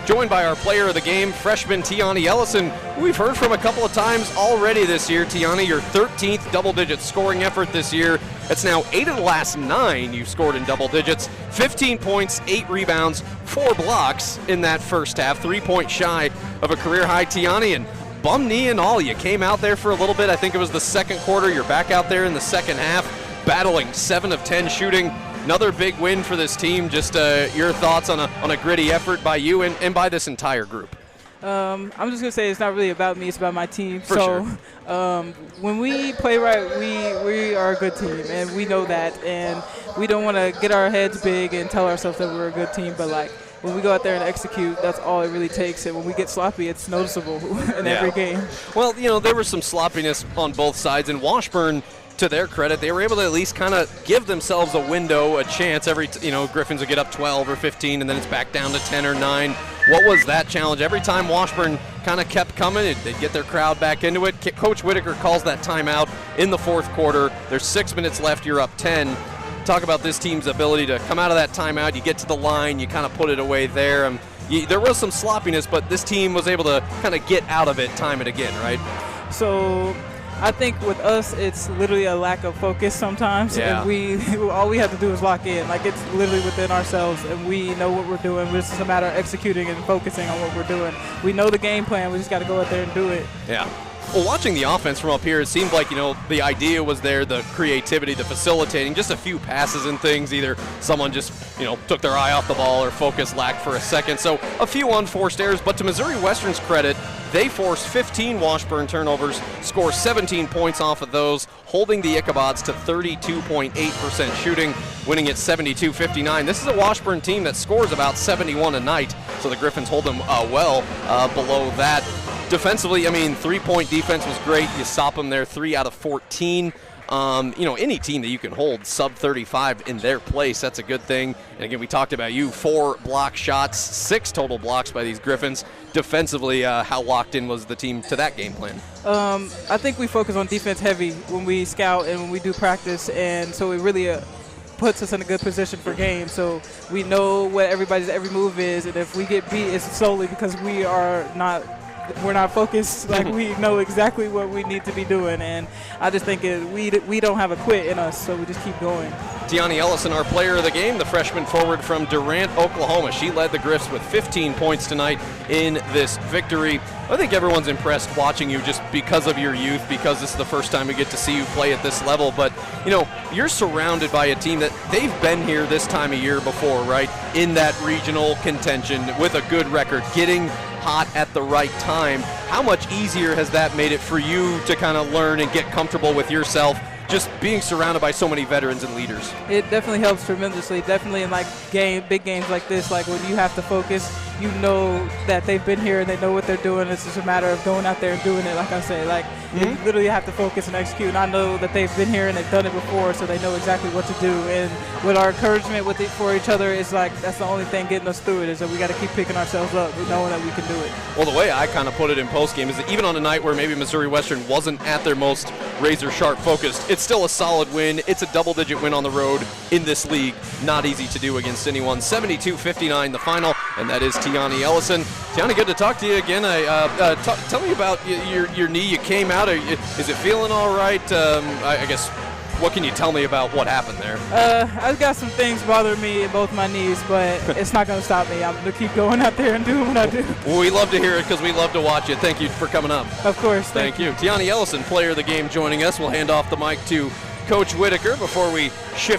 joined by our player of the game, freshman Tiani Ellison, who we've heard from a couple of times already this year. Tiani, your 13th double-digit scoring effort this year. It's now 8 of the last 9 you've scored in double digits. 15 points, 8 rebounds, 4 blocks in that first half. 3 points shy of a career high, Tiani, and bum knee and all. You came out there for a little bit. I think it was the second quarter. You're back out there in the second half, battling 7 of 10 shooting. Another big win for this team. Just your thoughts on a gritty effort by you and by this entire group. I'm just going to say it's not really about me, it's about my team. For sure. When we play right, we are a good team, and we know that. And we don't want to get our heads big and tell ourselves that we're a good team, but like when we go out there and execute, that's all it really takes. And when we get sloppy, it's noticeable in every game. Well, there was some sloppiness on both sides, and Washburn, to their credit, they were able to at least kind of give themselves a window, a chance. Griffins would get up 12 or 15, and then it's back down to 10 or 9. What was that challenge? Every time Washburn kind of kept coming, they'd get their crowd back into it. Coach Whitaker calls that timeout in the fourth quarter. There's 6 minutes left. You're up 10. Talk about this team's ability to come out of that timeout. You get to the line, you kind of put it away there. There was some sloppiness, but this team was able to kind of get out of it time and again, right? So I think with us, it's literally a lack of focus sometimes. Yeah. And all we have to do is lock in. Like, it's literally within ourselves, and we know what we're doing. It's just a matter of executing and focusing on what we're doing. We know the game plan. We just got to go out there and do it. Yeah. Well, watching the offense from up here, it seemed like, the idea was there, the creativity, the facilitating, just a few passes and things. Either someone just, took their eye off the ball or focus lacked for a second. So a few unforced errors, but to Missouri Western's credit, they forced 15 Washburn turnovers, score 17 points off of those, holding the Ichabods to 32.8% shooting, winning at 72-59. This is a Washburn team that scores about 71 a night, so the Griffins hold them well below that. Defensively, three-point defense was great. You stop them there, 3 out of 14. Any team that you can hold sub 35 in their place, that's a good thing. And again, we talked about 4 block shots, 6 total blocks by these Griffins. Defensively, how locked in was the team to that game plan? I think we focus on defense heavy when we scout and when we do practice, and so it really puts us in a good position for games. So we know what everybody's every move is, and if we get beat, it's solely because we're not focused. Like, we know exactly what we need to be doing, and I just think we don't have a quit in us, so we just keep going. Tiani Ellison, our player of the game, the freshman forward from Durant, Oklahoma. She led the Griffs with 15 points tonight in this victory. I think everyone's impressed watching you just because of your youth, because this is the first time we get to see you play at this level. But, you're surrounded by a team that they've been here this time of year before, right? In that regional contention with a good record, getting hot at the right time. How much easier has that made it for you to kind of learn and get comfortable with yourself, just being surrounded by so many veterans and leaders? It definitely helps tremendously. Definitely in big games like this, like when you have to focus, you know that they've been here and they know what they're doing. It's just a matter of going out there and doing it. Like I said, you literally have to focus and execute. And I know that they've been here and they've done it before, so they know exactly what to do. And with our encouragement for each other, it's like that's the only thing getting us through it, is that we got to keep picking ourselves up, knowing that we can do it. Well, the way I kind of put it in postgame is that even on a night where maybe Missouri Western wasn't at their most razor-sharp focused, it's still a solid win. It's a double-digit win on the road in this league. Not easy to do against anyone. 72-59 the final, and that is Tiani Ellison. Tiani, good to talk to you again. Tell me about your knee. You came out. Is it feeling all right? I guess, what can you tell me about what happened there? I've got some things bothering me in both my knees, but it's not going to stop me. I'm going to keep going out there and doing what I do. Well, we love to hear it because we love to watch it. Thank you for coming up. Of course. Thank you. Tiani Ellison, player of the game, joining us. We'll hand off the mic to Coach Whitaker before we shift